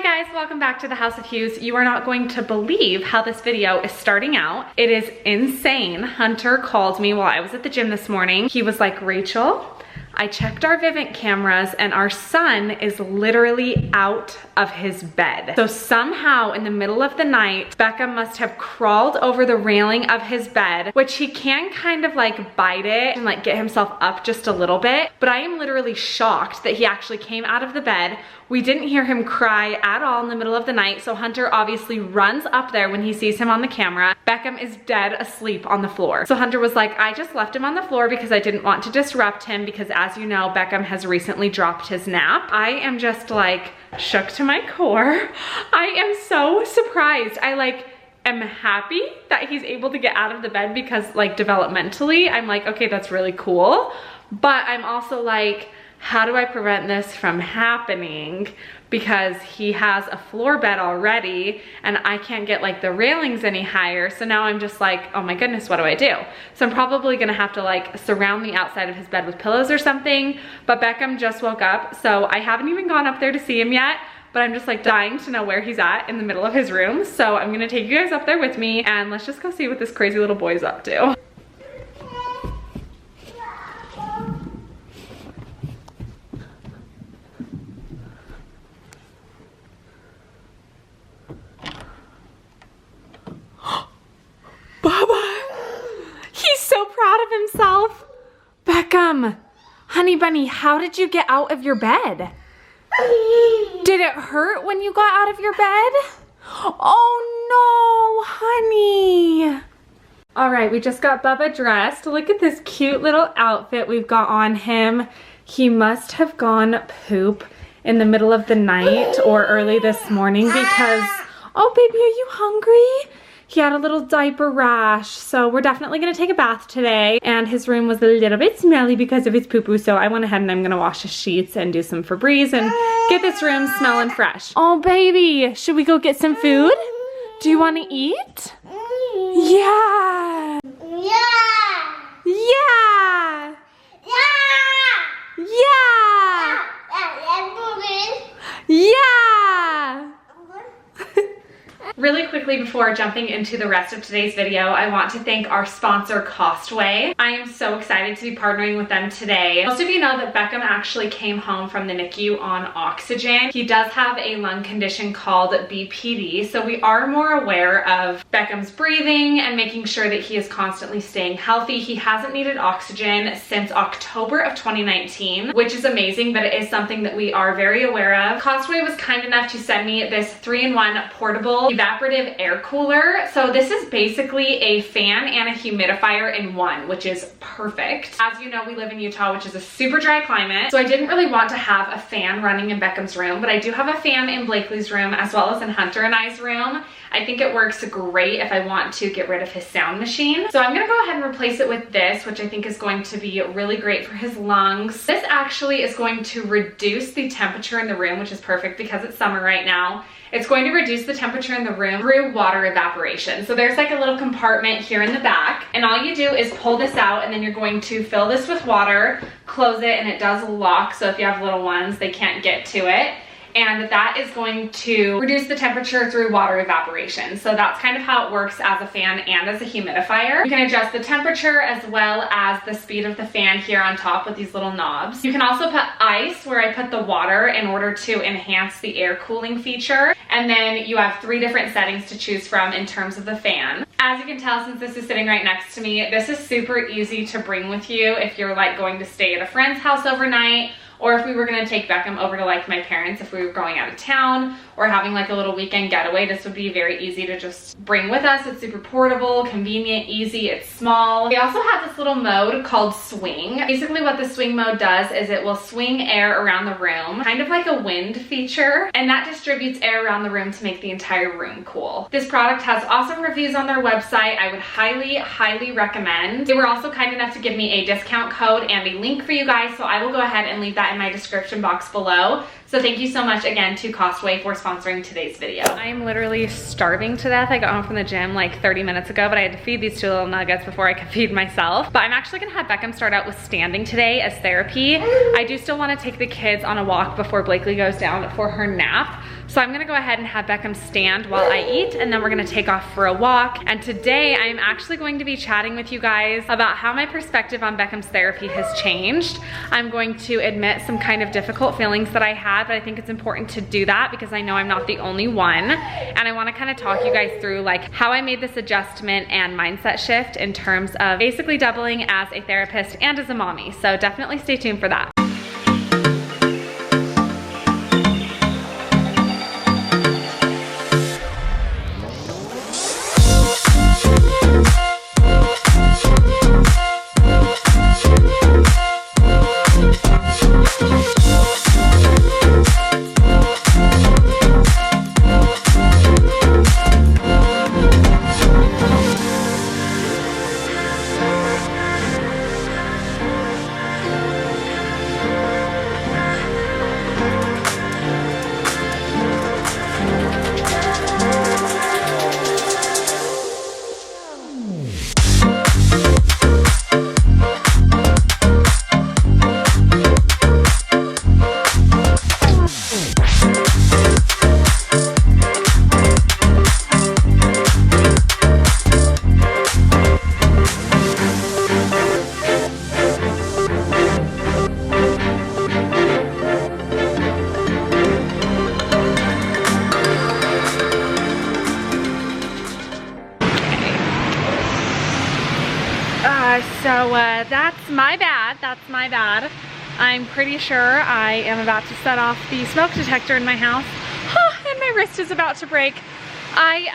Hi guys, welcome back to the House of Hughes. You are not going to believe how this video is starting out. It is insane. Hunter called me while I was at the gym this morning. He was like, Rachel, I checked our Vivint cameras and our son is literally out of his bed. So somehow in the middle of the night, Beckham must have crawled over the railing of his bed, which he can kind of like bite it and like get himself up just a little bit. But I am literally shocked that he actually came out of the bed. We didn't hear him cry at all in the middle of the night. So Hunter obviously runs up there when he sees him on the camera. Beckham is dead asleep on the floor. So Hunter was like, I just left him on the floor because I didn't want to disrupt him because as you know, Beckham has recently dropped his nap. I am just like shook to my core. I am so surprised. I am happy that he's able to get out of the bed because like developmentally, I'm like, okay, that's really cool. But I'm also like, how do I prevent this from happening? Because he has a floor bed already and I can't get like the railings any higher. So now I'm just like, oh my goodness, what do I do? So I'm probably gonna have to like surround the outside of his bed with pillows or something. But Beckham just woke up, so I haven't even gone up there to see him yet. But I'm just like dying to know where he's at in the middle of his room. So I'm gonna take you guys up there with me and let's just go see what this crazy little boy's up to. Proud of himself. Beckham, honey bunny, how did you get out of your bed? Did it hurt when you got out of your bed? Oh no, honey. All right, we just got Bubba dressed. Look at this cute little outfit we've got on him. He must have gone poop in the middle of the night or early this morning because, oh baby, are you hungry? He had a little diaper rash, so we're definitely gonna take a bath today. And his room was a little bit smelly because of his poo-poo, so I went ahead and I'm gonna wash his sheets and do some Febreze and get this room smelling fresh. Oh baby, should we go get some food? Do you wanna eat? Yeah. Yeah. Yeah. Yeah. Yeah. Yeah. Really quickly before jumping into the rest of today's video, I want to thank our sponsor, Costway. I am so excited to be partnering with them today. Most of you know that Beckham actually came home from the NICU on oxygen. He does have a lung condition called BPD, so we are more aware of Beckham's breathing and making sure that he is constantly staying healthy. He hasn't needed oxygen since October of 2019, which is amazing, but it is something that we are very aware of. Costway was kind enough to send me this 3-in-1 portable evaporative air cooler. So this is basically a fan and a humidifier in one, which is perfect. As you know, we live in Utah, which is a super dry climate. So I didn't really want to have a fan running in Beckham's room, but I do have a fan in Blakely's room as well as in Hunter and I's room. I think it works great if I want to get rid of his sound machine. So I'm gonna go ahead and replace it with this, which I think is going to be really great for his lungs. This actually is going to reduce the temperature in the room, which is perfect because it's summer right now. It's going to reduce the temperature in the room through water evaporation. So there's like a little compartment here in the back, and all you do is pull this out and then you're going to fill this with water, close it, and it does lock. So if you have little ones, they can't get to it. And that is going to reduce the temperature through water evaporation. So that's kind of how it works as a fan and as a humidifier. You can adjust the temperature as well as the speed of the fan here on top with these little knobs. You can also put ice where I put the water in order to enhance the air cooling feature. And then you have 3 different settings to choose from in terms of the fan. As you can tell, since this is sitting right next to me, this is super easy to bring with you if you're like going to stay at a friend's house overnight, or if we were gonna take Beckham over to like my parents if we were going out of town or having like a little weekend getaway. This would be very easy to just bring with us. It's super portable, convenient, easy, it's small. We also have this little mode called swing. Basically what the swing mode does is it will swing air around the room, kind of like a wind feature, and that distributes air around the room to make the entire room cool. This product has awesome reviews on their website. I would highly recommend. They were also kind enough to give me a discount code and a link for you guys, so I will go ahead and leave that in my description box below. So thank you so much again to Costway for sponsoring today's video. I am literally starving to death. I got home from the gym like 30 minutes ago, but I had to feed these 2 little nuggets before I could feed myself. But I'm actually gonna have Beckham start out with standing today as therapy. I do still wanna take the kids on a walk before Blakely goes down for her nap. So I'm gonna go ahead and have Beckham stand while I eat, and then we're gonna take off for a walk. And today I'm actually going to be chatting with you guys about how my perspective on Beckham's therapy has changed. I'm going to admit some kind of difficult feelings that I had, but I think it's important to do that because I know I'm not the only one. And I wanna kind of talk you guys through like how I made this adjustment and mindset shift in terms of basically doubling as a therapist and as a mommy. So definitely stay tuned for that. That's my bad. I'm pretty sure I am about to set off the smoke detector in my house. And my wrist is about to break. I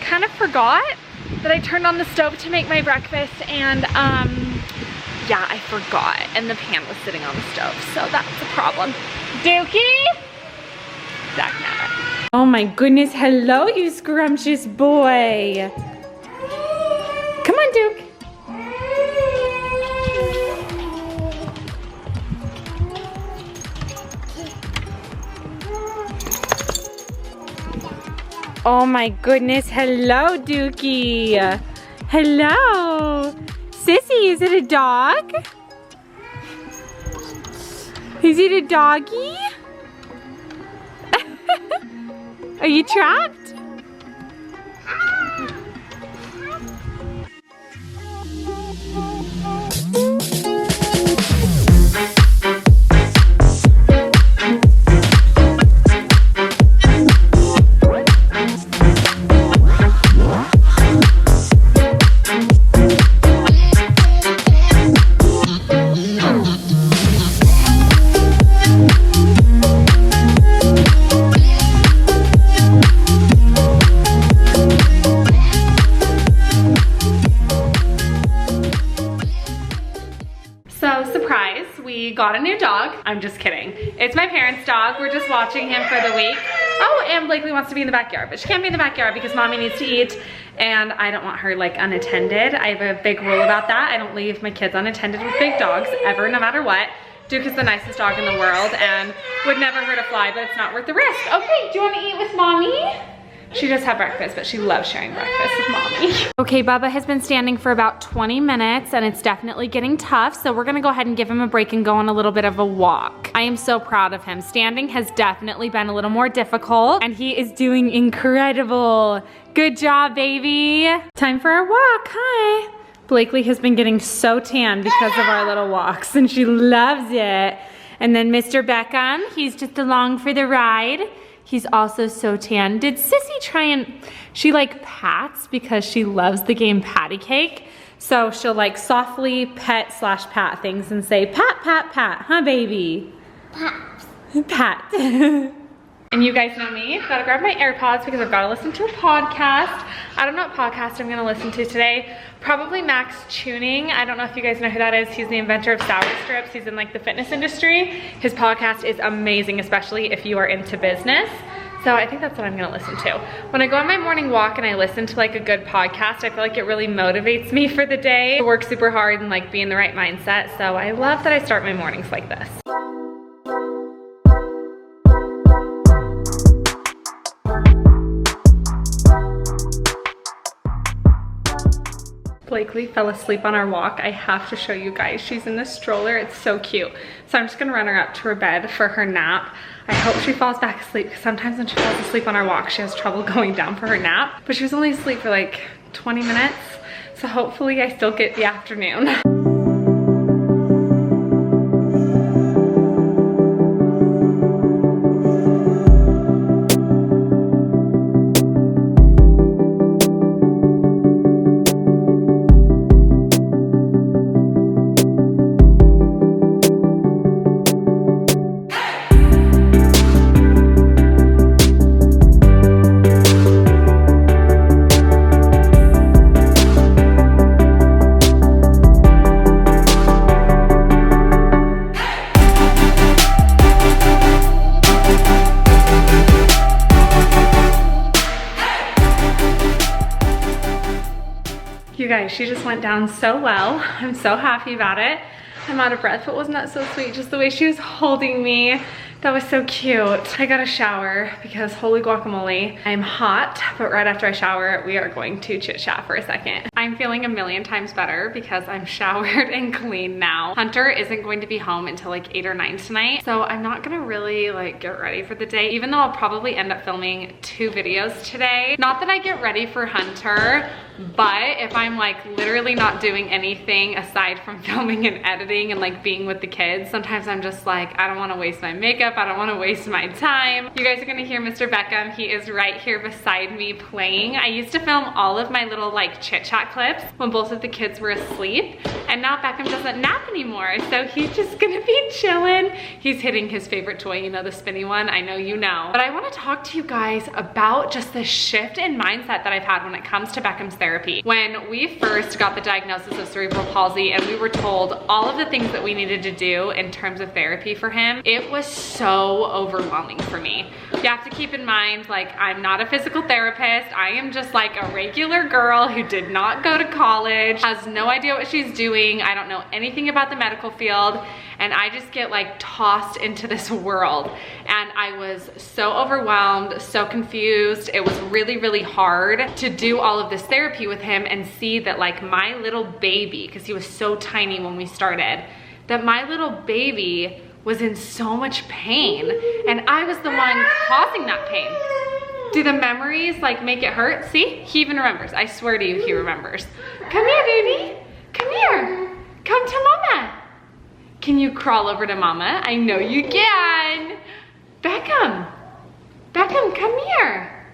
kind of forgot that I turned on the stove to make my breakfast, and yeah, I forgot, and the pan was sitting on the stove, so that's a problem. Dookie! Zach, oh my goodness, hello you scrumptious boy. Come on, Duke. Oh my goodness, hello Dookie. Hello. Sissy, is it a dog? Is it a doggy? Are you trapped? Got a new dog. I'm just kidding. It's my parents' dog. We're just watching him for the week. Oh, and Blakely wants to be in the backyard, but she can't be in the backyard because mommy needs to eat, and I don't want her like unattended. I have a big rule about that. I don't leave my kids unattended with big dogs ever, no matter what. Duke is the nicest dog in the world and would never hurt a fly, but it's not worth the risk. Okay, do you want to eat with mommy? She just had breakfast, but she loves sharing breakfast with mommy. Okay, Bubba has been standing for about 20 minutes and it's definitely getting tough, so we're gonna go ahead and give him a break and go on a little bit of a walk. I am so proud of him. Standing has definitely been a little more difficult and he is doing incredible. Good job, baby. Time for our walk, hi. Blakely has been getting so tan because of our little walks and she loves it. And then Mr. Beckham, he's just along for the ride. He's also so tan. Did Sissy try and, she like pats because she loves the game patty cake. So she'll like softly pet/pat things and say, pat, pat, pat, huh baby? Pat. Pat. And you guys know me, gotta grab my AirPods because I've gotta listen to a podcast. I don't know what podcast I'm gonna listen to today. Probably Max Tuning. I don't know if you guys know who that is. He's the inventor of sour strips. He's in like the fitness industry. His podcast is amazing, especially if you are into business. So I think that's what I'm gonna listen to. When I go on my morning walk and I listen to like a good podcast, I feel like it really motivates me for the day to work super hard and like be in the right mindset. So I love that I start my mornings like this. Blakely fell asleep on our walk. I have to show you guys. She's in the stroller. It's so cute. So I'm just gonna run her up to her bed for her nap. I hope she falls back asleep because sometimes when she falls asleep on our walk, she has trouble going down for her nap. But she was only asleep for like 20 minutes. So hopefully I still get the afternoon. You guys, she just went down so well. I'm so happy about it. I'm out of breath, but wasn't that so sweet? Just the way she was holding me. That was so cute. I got a shower because holy guacamole, I'm hot, but right after I shower, we are going to chit chat for a second. I'm feeling a million times better because I'm showered and clean now. Hunter isn't going to be home until like 8 or 9 tonight, so I'm not gonna really like get ready for the day, even though I'll probably end up filming 2 videos today. Not that I get ready for Hunter, but if I'm like literally not doing anything aside from filming and editing and like being with the kids, sometimes I'm just like, I don't wanna waste my makeup, I don't wanna waste my time. You guys are gonna hear Mr. Beckham. He is right here beside me playing. I used to film all of my little like chit chat clips when both of the kids were asleep, and now Beckham doesn't nap anymore, so he's just gonna be chilling. He's hitting his favorite toy, you know, the spinny one, I know you know. But I wanna talk to you guys about just the shift in mindset that I've had when it comes to Beckham's therapy. When we first got the diagnosis of cerebral palsy and we were told all of the things that we needed to do in terms of therapy for him, it was so overwhelming for me. You have to keep in mind, like, I'm not a physical therapist. I am just like a regular girl who did not go to college, has no idea what she's doing. I don't know anything about the medical field, and I just get like tossed into this world. And I was so overwhelmed, so confused. It was really, really hard to do all of this therapy with him and see that like my little baby, because he was so tiny when we started, that my little baby was in so much pain, and I was the one causing that pain. Do the memories like make it hurt? See, he even remembers. I swear to you, he remembers. Come here, baby. Come here. Come to mama. Can you crawl over to mama? I know you can. Beckham. Beckham, come here.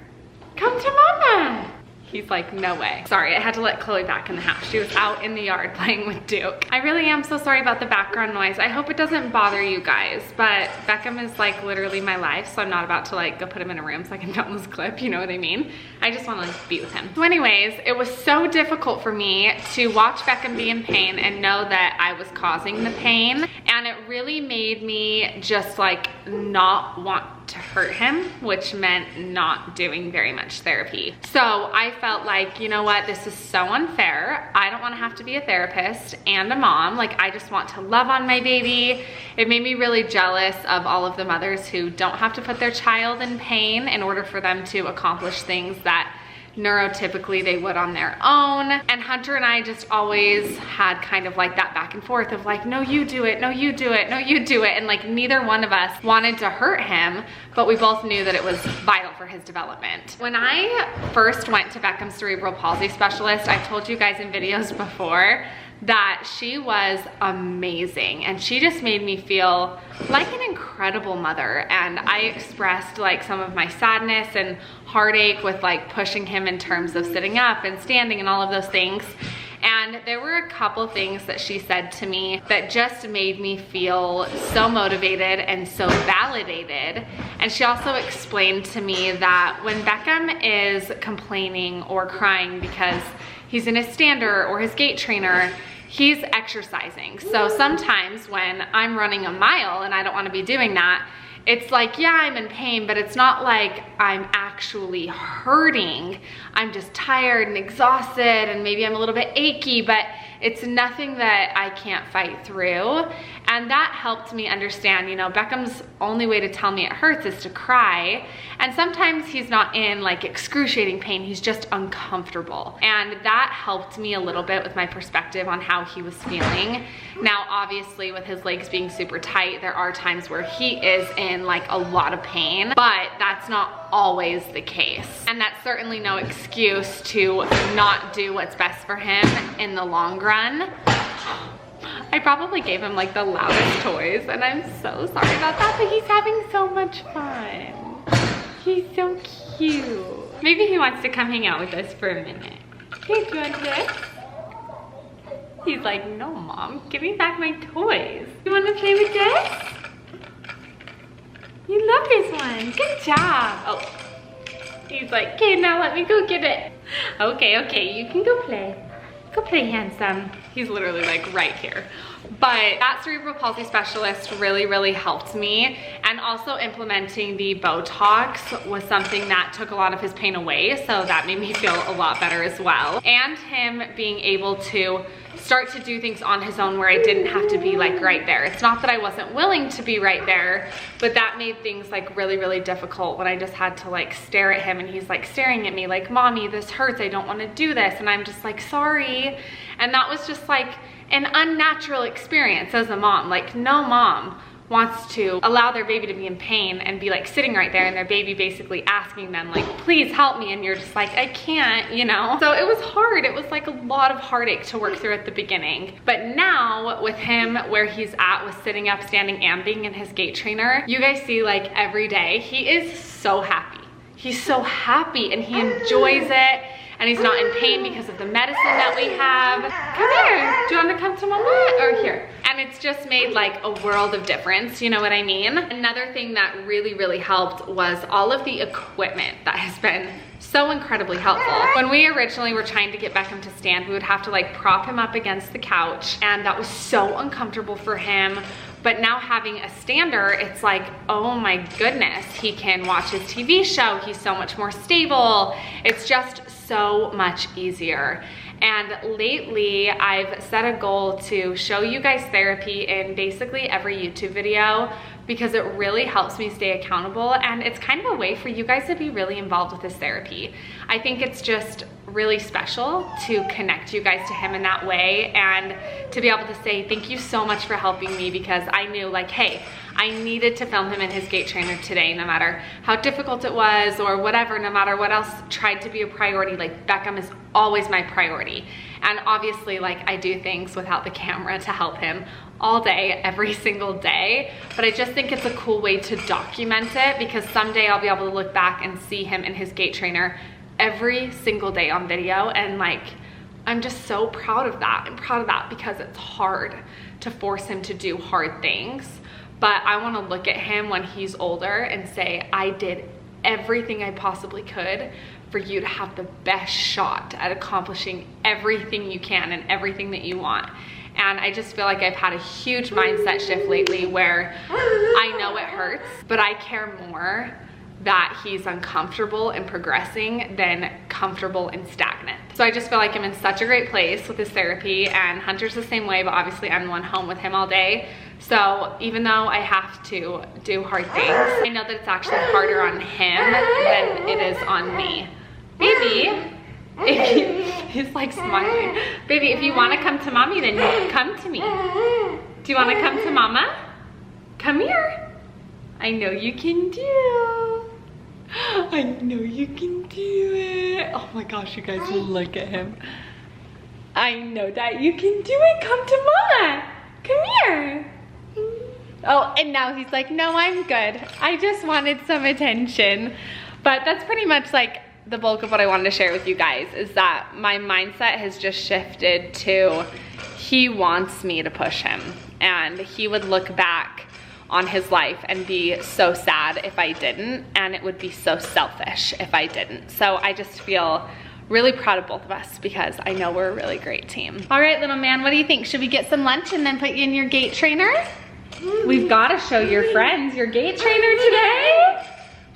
Come to mama. He's like, no way. Sorry, I had to let Chloe back in the house. She was out in the yard playing with Duke. I really am so sorry about the background noise. I hope it doesn't bother you guys, but Beckham is like literally my life, so I'm not about to like go put him in a room so I can film this clip, you know what I mean? I just wanna like be with him. So anyways, it was so difficult for me to watch Beckham be in pain and know that I was causing the pain, and it really made me just like not want to hurt him, which meant not doing very much therapy. So I felt like, you know what, this is so unfair. I don't want to have to be a therapist and a mom. Like, I just want to love on my baby. It made me really jealous of all of the mothers who don't have to put their child in pain in order for them to accomplish things that neurotypically they would on their own. And Hunter and I just always had kind of like that back and forth of like, no, you do it, no, you do it, no, you do it. And like neither one of us wanted to hurt him, but we both knew that it was vital for his development. When I first went to Beckham's cerebral palsy specialist, I've told you guys in videos before that she was amazing, and she just made me feel like an incredible mother. And I expressed like some of my sadness and heartache with like pushing him in terms of sitting up and standing and all of those things. And there were a couple things that she said to me that just made me feel so motivated and so validated. And she also explained to me that when Beckham is complaining or crying because he's in his stander or his gait trainer, he's exercising. So sometimes when I'm running a mile and I don't want to be doing that, it's like, yeah, I'm in pain, but it's not like I'm actually actually hurting. I'm just tired and exhausted, and maybe I'm a little bit achy, but it's nothing that I can't fight through. And that helped me understand, you know, Beckham's only way to tell me it hurts is to cry. And sometimes he's not in like excruciating pain, he's just uncomfortable. And that helped me a little bit with my perspective on how he was feeling. Now, obviously with his legs being super tight, there are times where he is in like a lot of pain, but that's not always the case. And that's certainly no excuse to not do what's best for him in the long run. I probably gave him like the loudest toys, and I'm so sorry about that, but he's having so much fun. He's so cute. Maybe he wants to come hang out with us for a minute. Hey, do you want this? He's like, no, Mom, give me back my toys. You want to play with this? You love this one. Good job. Oh, he's like, okay, now let me go get it. Okay, you can go play. Go play, handsome. He's literally like right here. But that cerebral palsy specialist really helped me. And also implementing the Botox was something that took a lot of his pain away. So that made me feel a lot better as well. And him being able to start to do things on his own where I didn't have to be like right there. It's not that I wasn't willing to be right there, but that made things like really difficult when I just had to like stare at him, and he's like staring at me like, Mommy, this hurts, I don't want to do this. And I'm just like, sorry. And that was just like an unnatural experience as a mom. Like, no mom wants to allow their baby to be in pain and be like sitting right there, and their baby basically asking them like, please help me, and you're just like, I can't, you know? So it was hard. It was like a lot of heartache to work through at the beginning. But now with him where he's at with sitting up, standing, and being in his gait trainer, you guys see like every day he is so happy. He's so happy and he enjoys it. And he's not in pain because of the medicine that we have. Come here, do you want to come to Mama or here? And it's just made like a world of difference, you know what I mean? Another thing that really helped was all of the equipment that has been so incredibly helpful. When we originally were trying to get Beckham to stand, we would have to like prop him up against the couch, and that was so uncomfortable for him. But now having a stander, it's like, oh my goodness, he can watch his TV show. He's so much more stable. It's just so much easier. And lately I've set a goal to show you guys therapy in basically every YouTube video, because it really helps me stay accountable, and it's kind of a way for you guys to be really involved with this therapy. I think it's just really special to connect you guys to him in that way, and to be able to say thank you so much for helping me, because I knew like, hey, I needed to film him in his gait trainer today, no matter how difficult it was or whatever, no matter what else tried to be a priority. Like, Beckham is always my priority. And obviously, like, I do things without the camera to help him all day, every single day. But I just think it's a cool way to document it, because someday I'll be able to look back and see him in his gait trainer every single day on video. And like, I'm just so proud of that. I'm proud of that because it's hard to force him to do hard things. But I want to look at him when he's older and say, I did everything I possibly could for you to have the best shot at accomplishing everything you can and everything that you want. And I just feel like I've had a huge mindset shift lately where I know it hurts, but I care more that he's uncomfortable and progressing than comfortable and stagnant. So I just feel like I'm in such a great place with his therapy, and Hunter's the same way, but obviously I'm the one home with him all day. So even though I have to do hard things, I know that it's actually harder on him than it is on me. Baby, he's like smiling. Baby, if you want to come to Mommy, then come to me. Do you want to come to Mama? Come here. I know you can do. I know you can do it. Oh my gosh, you guys, look at him. I know that you can do it. Come to Mama. Come here. Oh, and now he's like, no, I'm good. I just wanted some attention. But that's pretty much like the bulk of what I wanted to share with you guys, is that my mindset has just shifted to he wants me to push him, and he would look back on his life and be so sad if I didn't, and it would be so selfish if I didn't. So I just feel really proud of both of us, because I know we're a really great team. All right, little man, what do you think? Should we get some lunch and then put you in your gait trainer? We've got to show your friends your gait trainer today.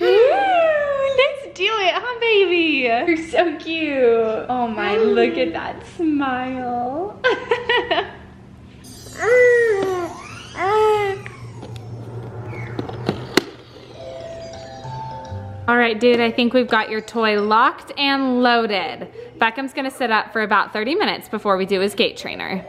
Ooh, let's do You're so cute. Oh my, look at that smile. All right, dude, I think we've got your toy locked and loaded. Beckham's gonna sit up for about 30 minutes before we do his gait trainer.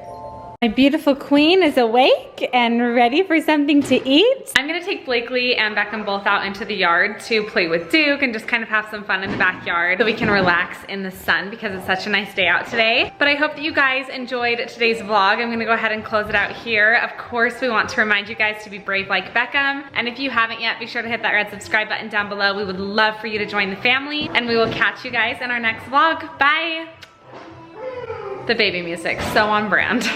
My beautiful queen is awake and ready for something to eat. I'm gonna take Blakely and Beckham both out into the yard to play with Duke and just kind of have some fun in the backyard so we can relax in the sun because it's such a nice day out today. But I hope that you guys enjoyed today's vlog. I'm gonna go ahead and close it out here. Of course, we want to remind you guys to be brave like Beckham. And if you haven't yet, be sure to hit that red subscribe button down below. We would love for you to join the family, and we will catch you guys in our next vlog. Bye. The baby music, so on brand.